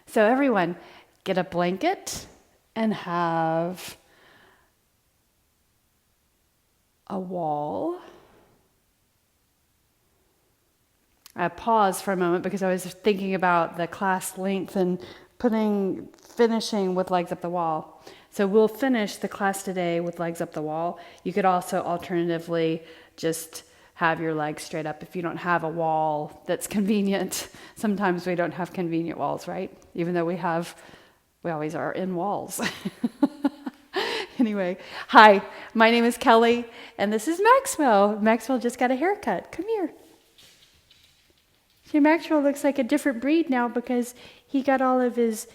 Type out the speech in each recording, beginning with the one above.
So everyone, get a blanket and have a wall. I paused for a moment because I was thinking about the class length and finishing with legs up the wall. So we'll finish the class today with legs up the wall. You could also alternatively just have your legs straight up if you don't have a wall that's convenient. Sometimes we don't have convenient walls, right? Even though we always are in walls. Anyway, hi, my name is Kelly, and this is Maxwell. Maxwell just got a haircut. Come here. See, Maxwell looks like a different breed now because he got all of his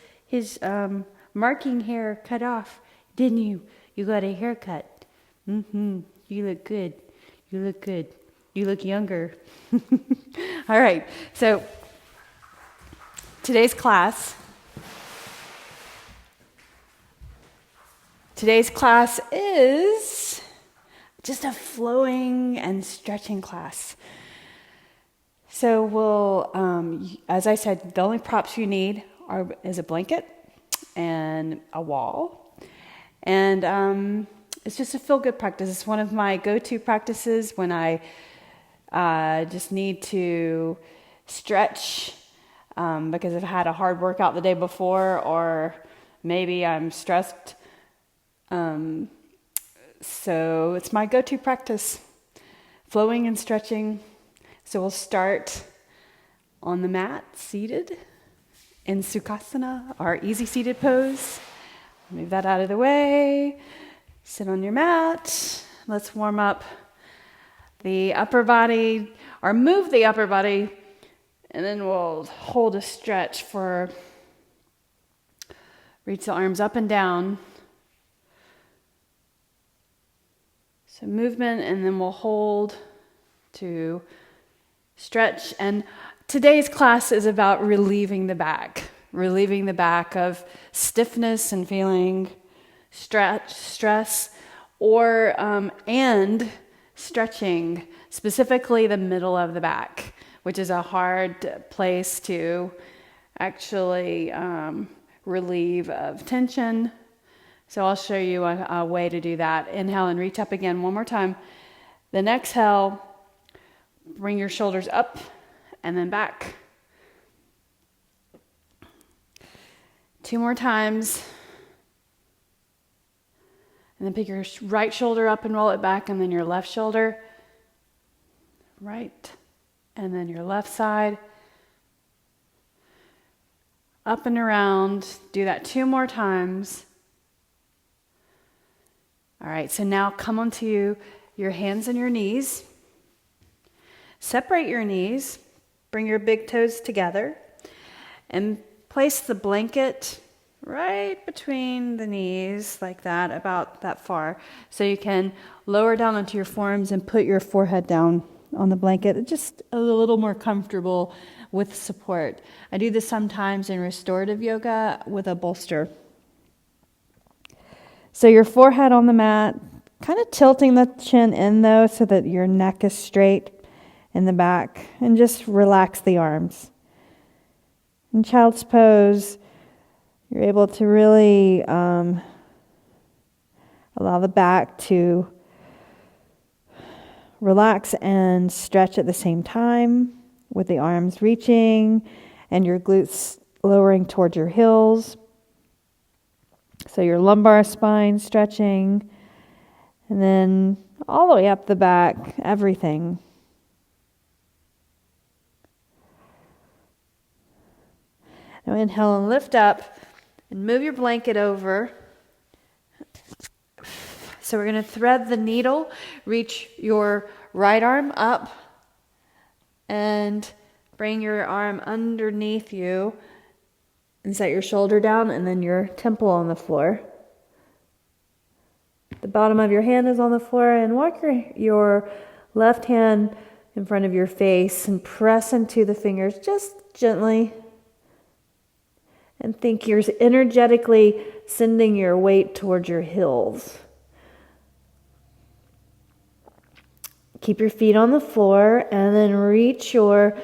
marking hair cut off, didn't you? You got a haircut. You look good. You look good. You look younger. All right, so today's class is just a flowing and stretching class. So we'll, as I said, the only props you need is a blanket and a wall. And it's just a feel-good practice. It's one of my go-to practices when I just need to stretch because I've had a hard workout the day before, or maybe I'm stressed. So it's my go-to practice, flowing and stretching. So we'll start on the mat, seated in Sukhasana, our easy seated pose. Move that out of the way. Sit on your mat. Let's warm up the upper body, or move the upper body, and then we'll hold a stretch reach the arms up and down. So movement, and then we'll hold to stretch. And today's class is about relieving the back of stiffness and feeling stress, and stretching, specifically the middle of the back, which is a hard place to actually relieve of tension. So I'll show you a way to do that. Inhale and reach up again one more time. Then exhale, bring your shoulders up and then back. 2 more times. And then pick your right shoulder up and roll it back, and then your left shoulder. Right. And then your left side. Up and around. Do that 2 more times. All right, so now come onto your hands and your knees. Separate your knees. Bring your big toes together. And place the blanket right between the knees, like that, about that far. So you can lower down onto your forearms and put your forehead down on the blanket. It's just a little more comfortable with support. I do this sometimes in restorative yoga with a bolster. So your forehead on the mat, kind of tilting the chin in though, so that your neck is straight in the back, and just relax the arms. In child's pose, you're able to really allow the back to relax and stretch at the same time, with the arms reaching and your glutes lowering towards your heels. So your lumbar spine stretching, and then all the way up the back, everything. Now inhale and lift up and move your blanket over. So we're going to thread the needle, reach your right arm up, and bring your arm underneath you and set your shoulder down, and then your temple on the floor. The bottom of your hand is on the floor, and walk your left hand in front of your face and press into the fingers just gently. And think you're energetically sending your weight towards your heels. Keep your feet on the floor, and then reach your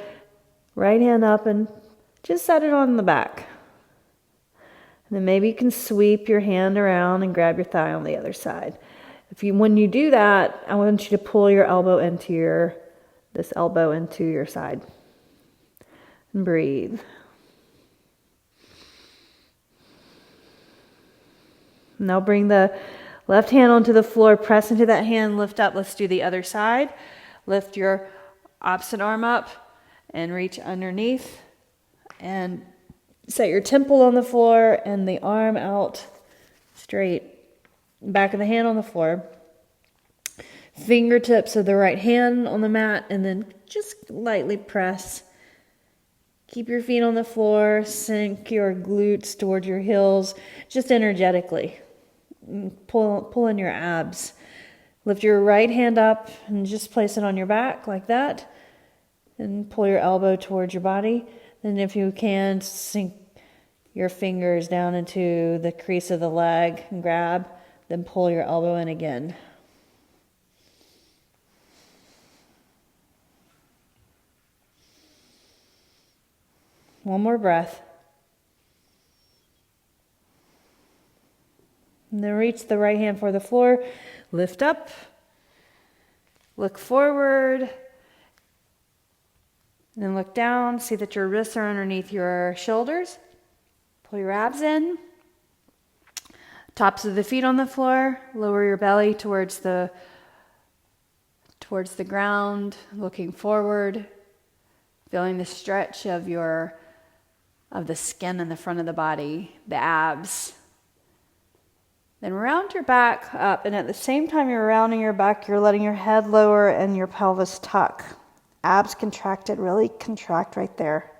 right hand up and just set it on the back. And then maybe you can sweep your hand around and grab your thigh on the other side. When you do that, I want you to pull your elbow into this elbow into your side. And breathe. Now bring the left hand onto the floor, press into that hand, lift up. Let's do the other side. Lift your opposite arm up and reach underneath. And set your temple on the floor and the arm out straight. Back of the hand on the floor. Fingertips of the right hand on the mat, and then just lightly press. Keep your feet on the floor. Sink your glutes towards your heels, just energetically. Pull in your abs. Lift your right hand up and just place it on your back like that. And pull your elbow towards your body. Then if you can, sink your fingers down into the crease of the leg and grab. Then pull your elbow in again. One more breath. And then reach the right hand for the floor. Lift up. Look forward. And then look down. See that your wrists are underneath your shoulders. Pull your abs in. Tops of the feet on the floor. Lower your belly towards the ground. Looking forward. Feeling the stretch of the skin in the front of the body, the abs. Then round your back up, and at the same time you're rounding your back, you're letting your head lower and your pelvis tuck. Abs contracted, really contract right there,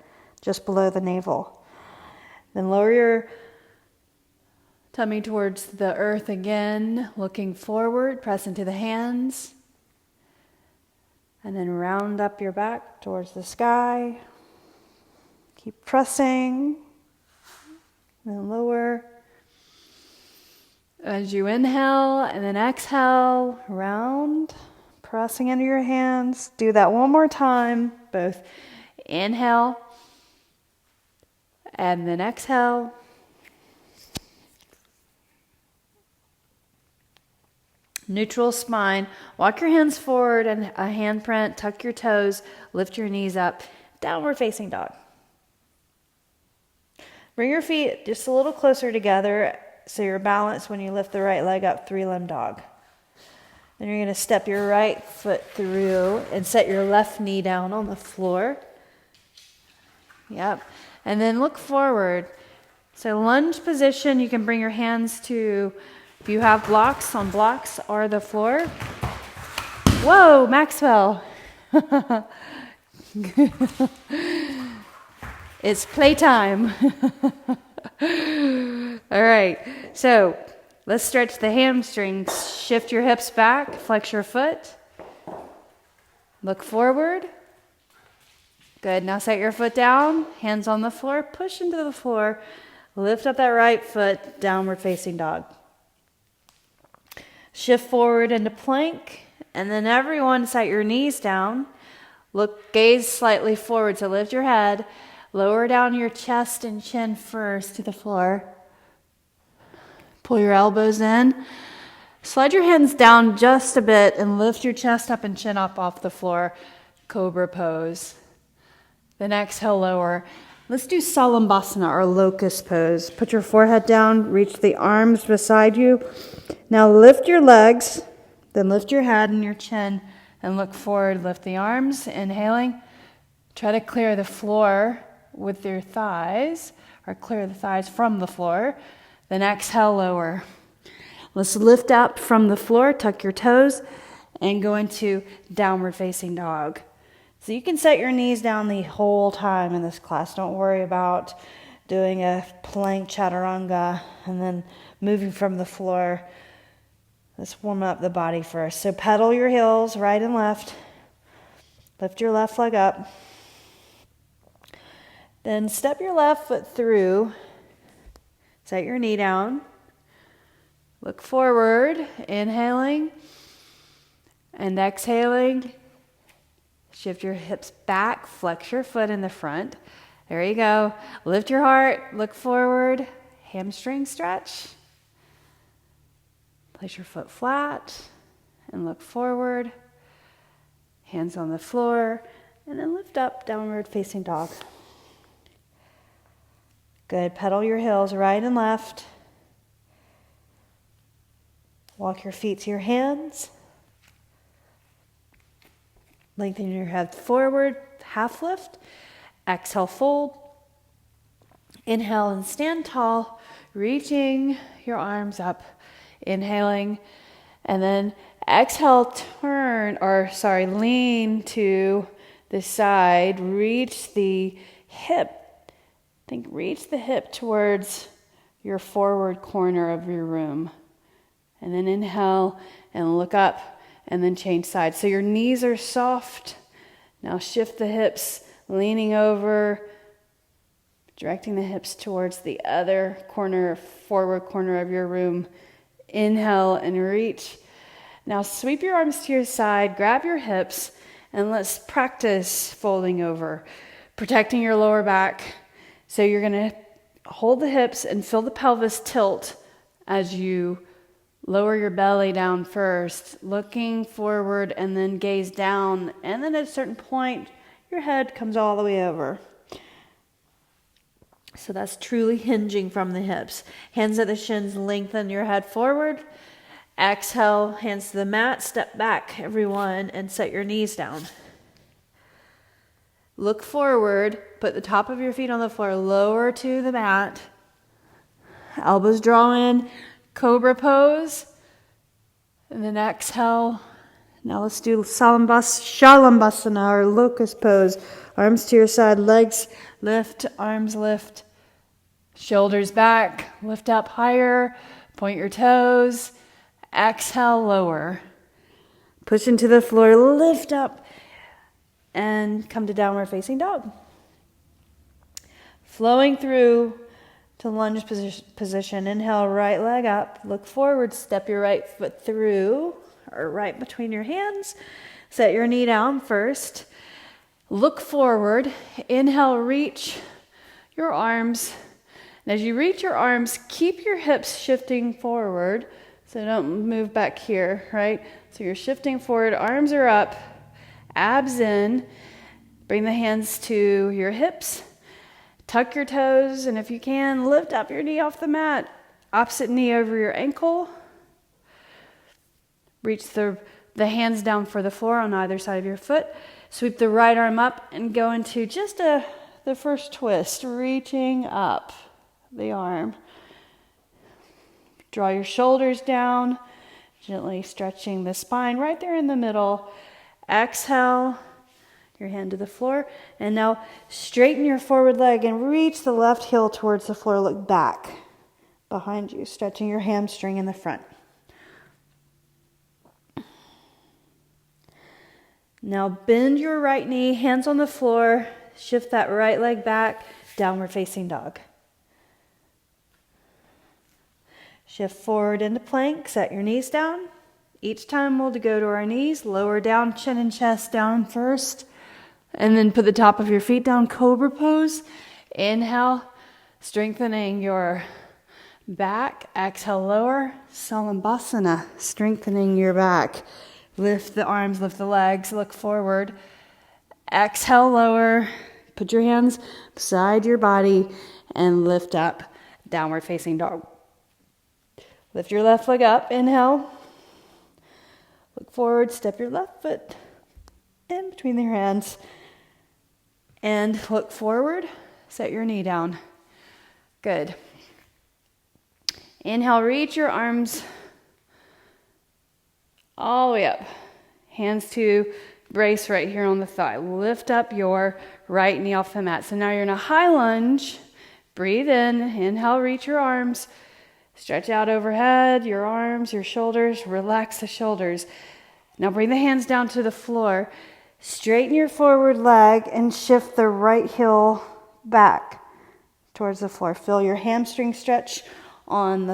just below the navel. Then lower your tummy towards the earth again, looking forward, press into the hands. And then round up your back towards the sky. Keep pressing. Then lower. As you inhale and then exhale, round, pressing into your hands. Do that one more time. Both inhale and then exhale. Neutral spine. Walk your hands forward and a handprint. Tuck your toes. Lift your knees up. Downward facing dog. Bring your feet just a little closer together so you're balanced when you lift the right leg up, 3-limb dog. Then you're going to step your right foot through and set your left knee down on the floor. Yep. And then look forward. So lunge position, you can bring your hands to, if you have blocks or the floor. Whoa, Maxwell. It's playtime. All right, so let's stretch the hamstrings. Shift your hips back, flex your foot. Look forward. Good, now set your foot down, hands on the floor, push into the floor. Lift up that right foot, downward facing dog. Shift forward into plank, and then everyone set your knees down. Gaze slightly forward, so lift your head. Lower down your chest and chin first to the floor. Pull your elbows in. Slide your hands down just a bit and lift your chest up and chin up off the floor. Cobra pose. Then exhale, lower. Let's do Salambhasana or locust pose. Put your forehead down, reach the arms beside you. Now lift your legs, then lift your head and your chin and look forward. Lift the arms, inhaling. Try to clear the floor with your thighs, or clear the thighs from the floor. Then exhale, lower. Let's lift up from the floor, tuck your toes, and go into downward facing dog. So you can set your knees down the whole time in this class. Don't worry about doing a plank chaturanga and then moving from the floor. Let's warm up the body first. So pedal your heels right and left. Lift your left leg up. Then step your left foot through. Set your knee down. Look forward, inhaling and exhaling. Shift your hips back, flex your foot in the front. There you go. Lift your heart, look forward, hamstring stretch. Place your foot flat and look forward. Hands on the floor, and then lift up, downward facing dog. Good. Pedal your heels right and left. Walk your feet to your hands. Lengthen your head forward, half lift. Exhale, fold. Inhale and stand tall, reaching your arms up. Inhaling, and then exhale, lean to the side, reach the hip. Reach the hip towards your forward corner of your room. And then inhale and look up and then change sides. So your knees are soft. Now shift the hips, leaning over, directing the hips towards the other corner, forward corner of your room. Inhale and reach. Now sweep your arms to your side, grab your hips, and let's practice folding over, protecting your lower back. So you're going to hold the hips and feel the pelvis tilt as you lower your belly down first, looking forward and then gaze down. And then at a certain point, your head comes all the way over. So that's truly hinging from the hips. Hands at the shins, lengthen your head forward. Exhale, hands to the mat, step back, everyone, and set your knees down. Look forward, put the top of your feet on the floor, lower to the mat. Elbows draw in, cobra pose. And then exhale. Now let's do Shalambhasana or locust pose. Arms to your side, legs lift, arms lift. Shoulders back, lift up higher, point your toes. Exhale, lower. Push into the floor, lift up, and come to downward facing dog. Flowing through to lunge position. Inhale, right leg up. Look forward, step your right foot through, or right between your hands. Set your knee down first. Look forward. Inhale, reach your arms. And as you reach your arms, keep your hips shifting forward. So don't move back here, right? So you're shifting forward, arms are up, abs in. Bring the hands to your hips. Tuck your toes, and if you can, lift up your knee off the mat. Opposite knee over your ankle. Reach the hands down for the floor on either side of your foot. Sweep the right arm up and go into just the first twist, reaching up the arm. Draw your shoulders down, gently stretching the spine right there in the middle. Exhale, your hand to the floor. And now straighten your forward leg and reach the left heel towards the floor. Look back behind you, stretching your hamstring in the front. Now bend your right knee, hands on the floor. Shift that right leg back, downward facing dog. Shift forward into plank, set your knees down. Each time we'll go to our knees, lower down, chin and chest down first. And then put the top of your feet down, cobra pose. Inhale, strengthening your back. Exhale, lower, Shalambhasana, strengthening your back. Lift the arms, lift the legs, look forward. Exhale, lower. Put your hands beside your body and lift up, downward facing dog. Lift your left leg up, inhale. Look forward, step your left foot in between your hands. And look forward, set your knee down. Good. Inhale, reach your arms all the way up. Hands to brace right here on the thigh. Lift up your right knee off the mat. So now you're in a high lunge. Breathe in, inhale, reach your arms. Stretch out overhead, your arms, your shoulders. Relax the shoulders. Now bring the hands down to the floor. Straighten your forward leg and shift the right heel back towards the floor. Feel your hamstring stretch on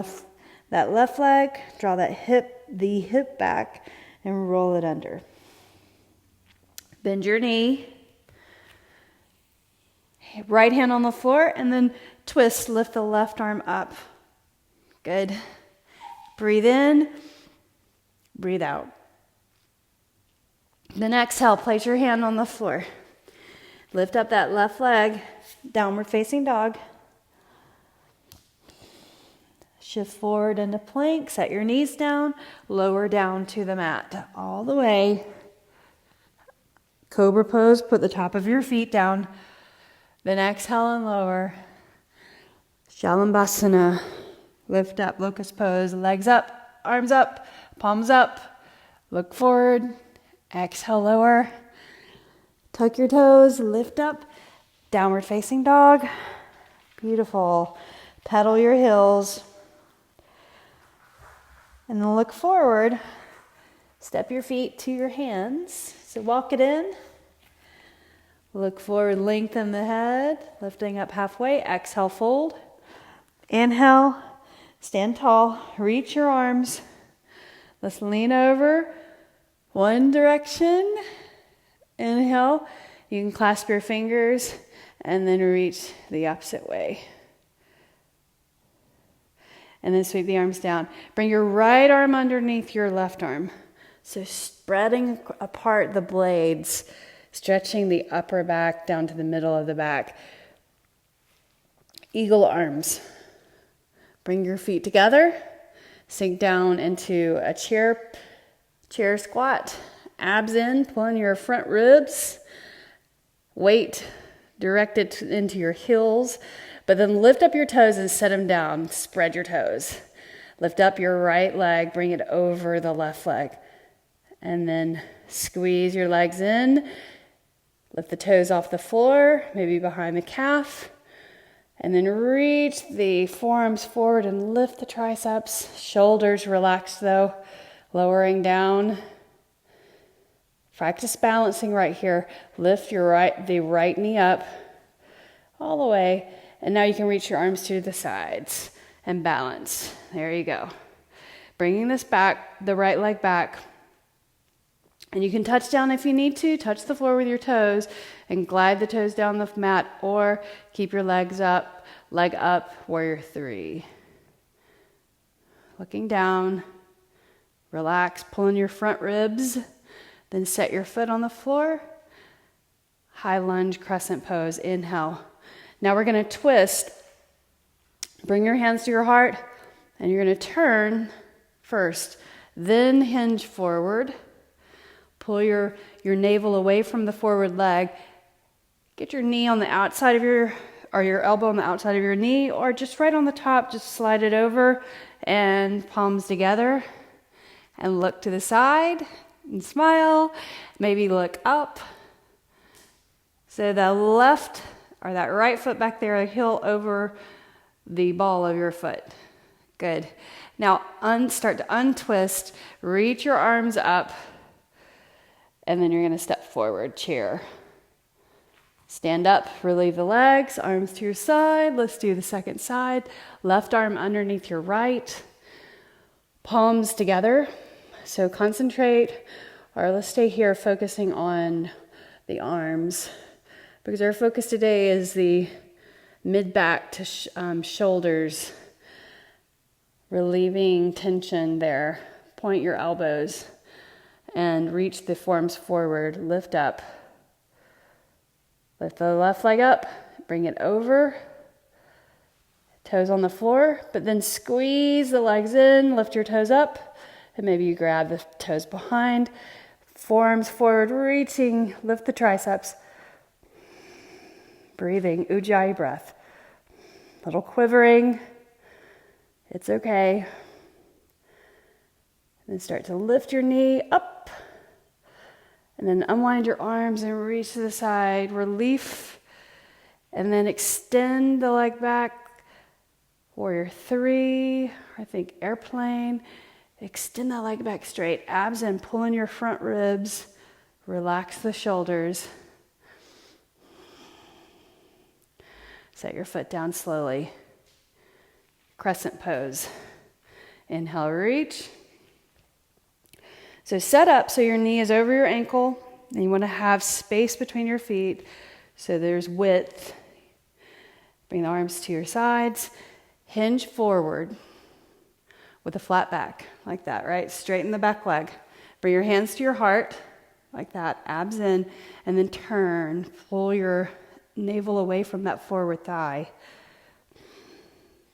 that left leg. Draw the hip back and roll it under. Bend your knee. Right hand on the floor, and then twist, lift the left arm up. Good. Breathe in, breathe out. Then exhale, place your hand on the floor. Lift up that left leg, downward facing dog. Shift forward into plank, set your knees down, lower down to the mat, all the way. Cobra pose, put the top of your feet down. Then exhale and lower. Shalambhasana, lift up, locust pose, legs up, arms up, palms up. Look forward, exhale, lower. Tuck your toes, lift up, downward facing dog. Beautiful. Pedal your heels. And then look forward. Step your feet to your hands. So walk it in. Look forward, lengthen the head, lifting up halfway. Exhale, fold. Inhale, stand tall, reach your arms. Let's lean over one direction. Inhale, you can clasp your fingers and then reach the opposite way. And then sweep the arms down. Bring your right arm underneath your left arm. So spreading apart the blades, stretching the upper back down to the middle of the back. Eagle arms. Bring your feet together. Sink down into a chair squat. Abs in, pulling your front ribs. Weight directed into your heels. But then lift up your toes and set them down. Spread your toes. Lift up your right leg. Bring it over the left leg. And then squeeze your legs in. Lift the toes off the floor, maybe behind the calf. And then reach the forearms forward and lift the triceps. Shoulders relaxed though, lowering down. Practice balancing right here. Lift the right knee up all the way. And now you can reach your arms to the sides and balance. There you go. Bringing this back, the right leg back. And you can touch down if you need to. Touch the floor with your toes and glide the toes down the mat, or keep your legs up, leg up, warrior three. Looking down, relax, pulling your front ribs, then set your foot on the floor. High lunge, crescent pose, inhale. Now we're going to twist. Bring your hands to your heart, and you're going to turn first, then hinge forward. Pull your navel away from the forward leg. Get your knee on the outside of your elbow on the outside of your knee, or just right on the top, just slide it over and palms together. And look to the side and smile. Maybe look up. So the left or that right foot back there, heel over the ball of your foot. Good. Now start to untwist. Reach your arms up. And then you're going to step forward, chair. Stand up, relieve the legs, arms to your side. Let's do the second side. Left arm underneath your right. Palms together. So concentrate, or let's stay here focusing on the arms. Because our focus today is the mid-back to shoulders. Relieving tension there. Point your elbows. And reach the forearms forward, lift up. Lift the left leg up, bring it over. Toes on the floor, but then squeeze the legs in, lift your toes up, and maybe you grab the toes behind. Forearms forward, reaching, lift the triceps. Breathing, Ujjayi breath. Little quivering, it's okay. Then start to lift your knee up. And then unwind your arms and reach to the side. Relief. And then extend the leg back. Warrior three. I think airplane. Extend that leg back straight. Abs in, pulling your front ribs. Relax the shoulders. Set your foot down slowly. Crescent pose. Inhale, reach. So set up so your knee is over your ankle, and you want to have space between your feet so there's width. Bring the arms to your sides. Hinge forward with a flat back, like that, right? Straighten the back leg. Bring your hands to your heart, like that, abs in, and then turn. Pull your navel away from that forward thigh,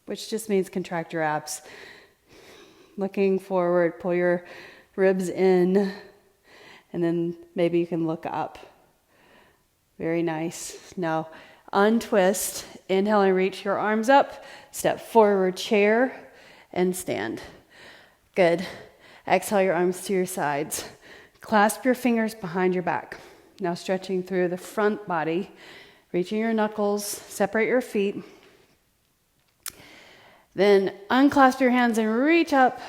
which just means contract your abs. Looking forward, pull your ribs in, and then maybe you can look up. Very nice. Now, untwist. Inhale and reach your arms up. Step forward, chair, and stand. Good. Exhale your arms to your sides. Clasp your fingers behind your back. Now stretching through the front body, reaching your knuckles, separate your feet. Then unclasp your hands and reach up.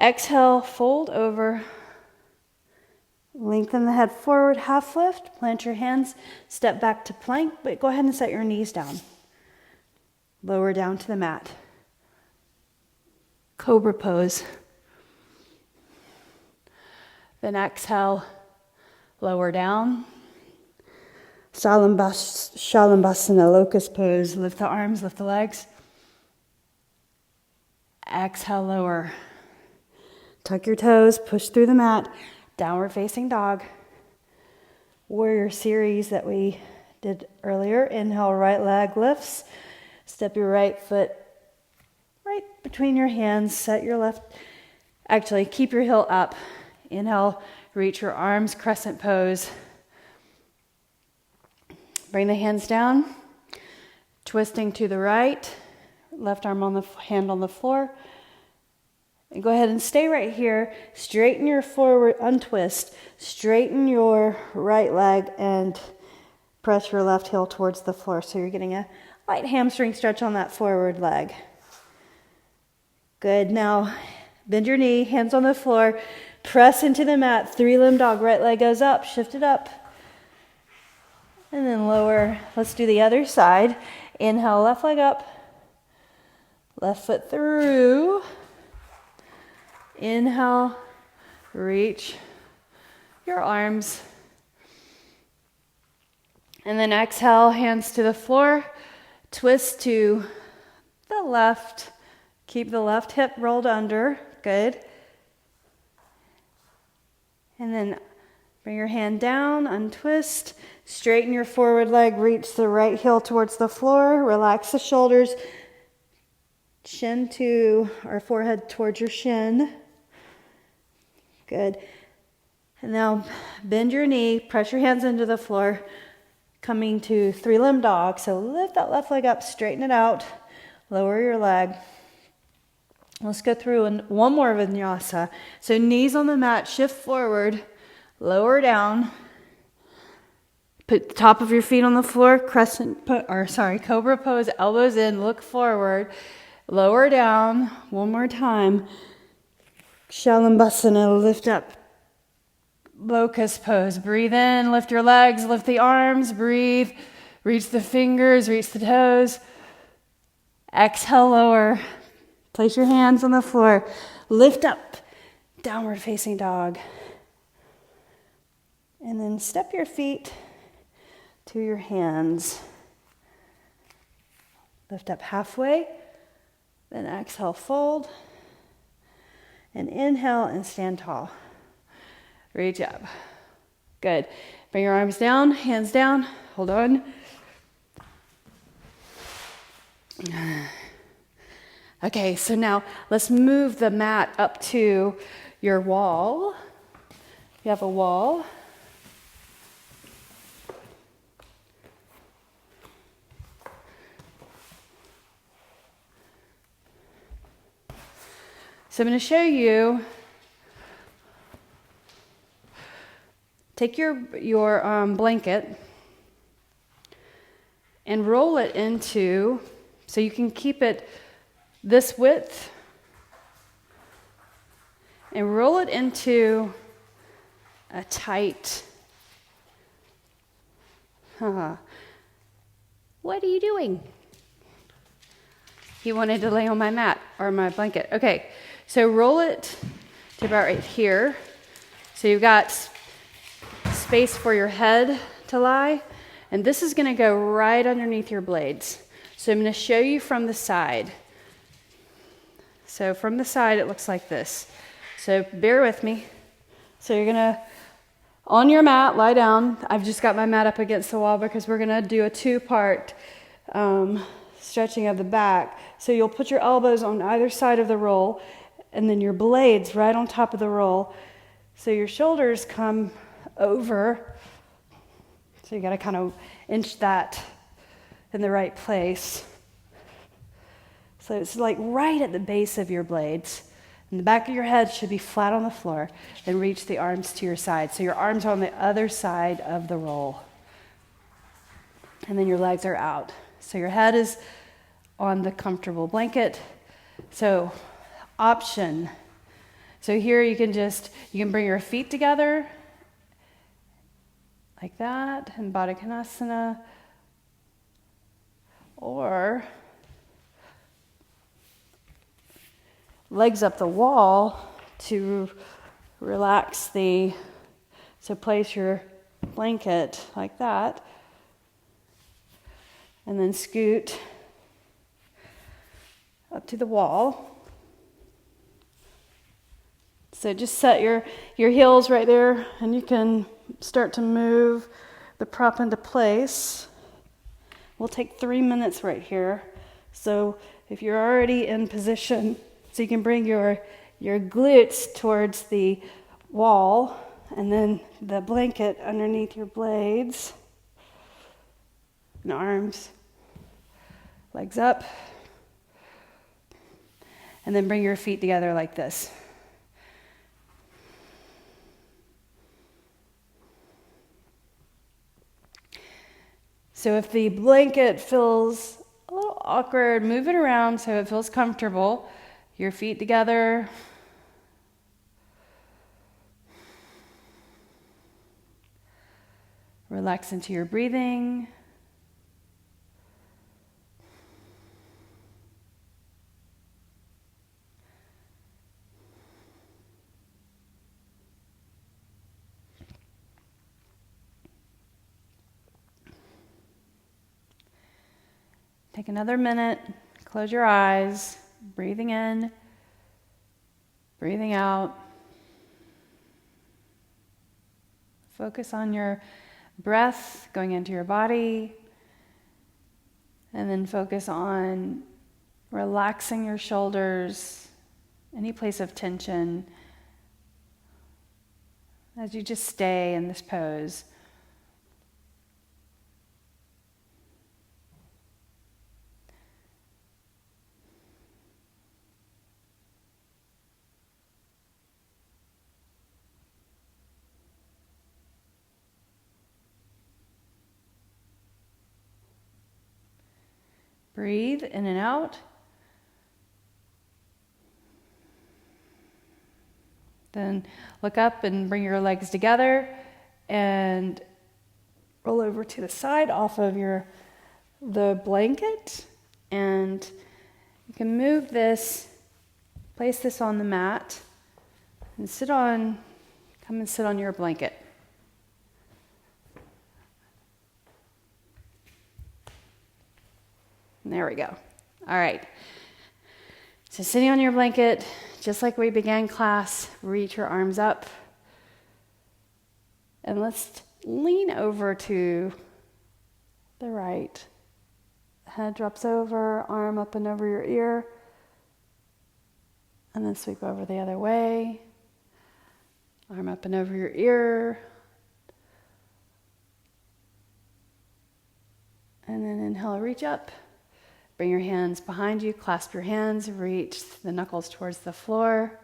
Exhale, fold over. Lengthen the head forward, half lift. Plant your hands, step back to plank, but go ahead and set your knees down. Lower down to the mat. Cobra pose. Then exhale, lower down. Shalambhasana, locust pose. Lift the arms, lift the legs. Exhale, lower. Tuck your toes, push through the mat. Downward facing dog. Warrior series that we did earlier. Inhale, right leg lifts. Step your right foot right between your hands. Set your left. Actually, keep your heel up. Inhale, reach your arms, crescent pose. Bring the hands down. Twisting to the right. Left arm on the hand on the floor. And go ahead and stay right here. Straighten your forward, untwist. Straighten your right leg and press your left heel towards the floor. So you're getting a light hamstring stretch on that forward leg. Good. Now bend your knee, hands on the floor. Press into the mat. 3-limb dog. Right leg goes up. Shift it up. And then lower. Let's do the other side. Inhale, left leg up. Left foot through. Inhale, reach your arms. And then exhale, hands to the floor. Twist to the left. Keep the left hip rolled under. Good. And then bring your hand down, untwist. Straighten your forward leg. Reach the right heel towards the floor. Relax the shoulders. Chin to, or forehead towards your shin. Good. And now bend your knee, press your hands into the floor, coming to 3-limb dog. So lift that left leg up, straighten it out, lower your leg. Let's go through one more vinyasa. So knees on the mat, shift forward, lower down. Put the top of your feet on the floor, cobra pose, elbows in, look forward, lower down. One more time. Shalambhasana, lift up. Locust pose. Breathe in, lift your legs, lift the arms, breathe. Reach the fingers, reach the toes. Exhale, lower. Place your hands on the floor. Lift up. Downward facing dog. And then step your feet to your hands. Lift up halfway. Then exhale, fold. And inhale and stand tall. Reach up. Good. Bring your arms down, hands down. Hold on. Okay, so now let's move the mat up to your wall. You have a wall. So I'm going to show you. Take your blanket and roll it into, so you can keep it this width, and roll it into a tight. What are you doing? He wanted to lay on my mat or my blanket. Okay, so roll it to about right here. So you've got space for your head to lie, And this is going to go right underneath your blades. So I'm going to show you from the side. So from the side, it looks like this. So bear with me. So you're going to, on your mat, lie down. I've just got my mat up against the wall because we're going to do a two-part stretching of the back. So you'll put your elbows on either side of the roll and then your blades right on top of the roll. So your shoulders come over. So you got to kind of inch that in the right place. So it's like right at the base of your blades. And the back of your head should be flat on the floor and reach the arms to your side. So your arms are on the other side of the roll. And then your legs are out. So your head is on the comfortable blanket. So option. So here you can bring your feet together like that in Baddha Konasana. Or legs up the wall to relax so place your blanket like that. And then scoot up to the wall. So just set your heels right there and you can start to move the prop into place. We'll take 3 minutes right here. So if you're already in position, so you can bring your glutes towards the wall and then the blanket underneath your blades and arms, legs up, and then bring your feet together like this. So if the blanket feels a little awkward, move it around so it feels comfortable. Your feet together. Relax into your breathing. Take another minute, close your eyes, breathing in, breathing out. Focus on your breath going into your body, and then focus on relaxing your shoulders, any place of tension, as you just stay in this pose. Breathe in and out. Then look up and bring your legs together and roll over to the side off of the blanket. And you can move this, place this on the mat, and come and sit on your blanket. There we go. All right. So sitting on your blanket, just like we began class, reach your arms up. And let's lean over to the right. Head drops over, arm up and over your ear. And then sweep over the other way. Arm up and over your ear. And then inhale, reach up. Bring your hands behind you, clasp your hands, reach the knuckles towards the floor.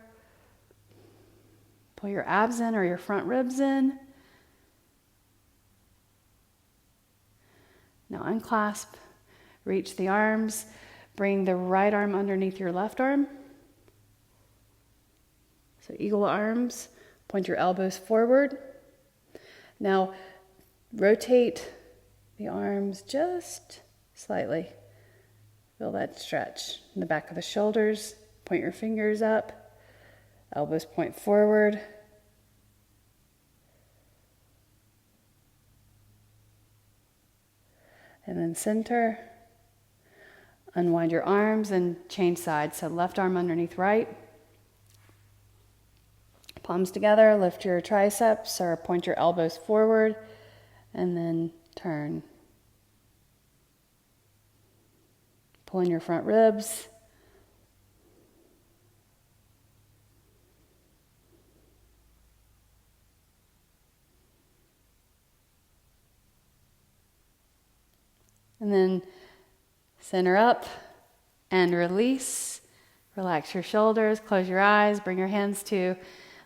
Pull your abs in or your front ribs in. Now unclasp, reach the arms, bring the right arm underneath your left arm. So eagle arms, point your elbows forward. Now rotate the arms just slightly. Feel that stretch in the back of the shoulders. Point your fingers up. Elbows point forward. And then center. Unwind your arms and change sides. So left arm underneath right. Palms together, lift your triceps or point your elbows forward, and then turn. Pull in your front ribs. And then center up and release. Relax your shoulders, close your eyes, bring your hands to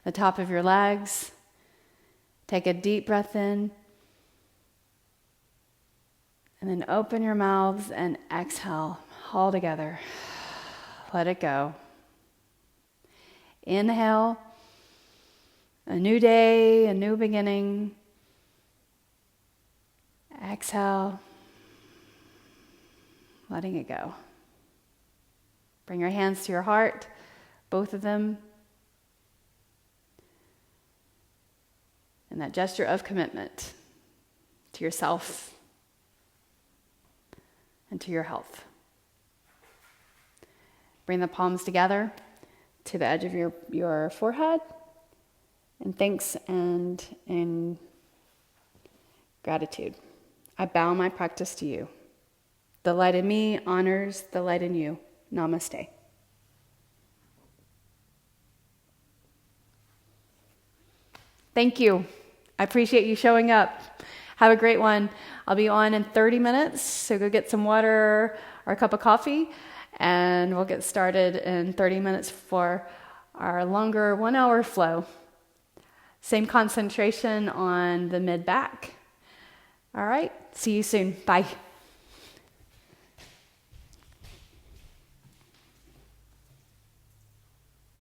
the top of your legs. Take a deep breath in. And then open your mouths and exhale all together. Let it go. Inhale. A new day, a new beginning. Exhale. Letting it go. Bring your hands to your heart, both of them. And that gesture of commitment to yourself and to your health. Bring the palms together to the edge of your forehead. In thanks and in gratitude. I bow my practice to you. The light in me honors the light in you. Namaste. Thank you. I appreciate you showing up. Have a great one. I'll be on in 30 minutes, so go get some water or a cup of coffee, and we'll get started in 30 minutes for our longer 1-hour flow. Same concentration on the mid-back. All right, see you soon. Bye.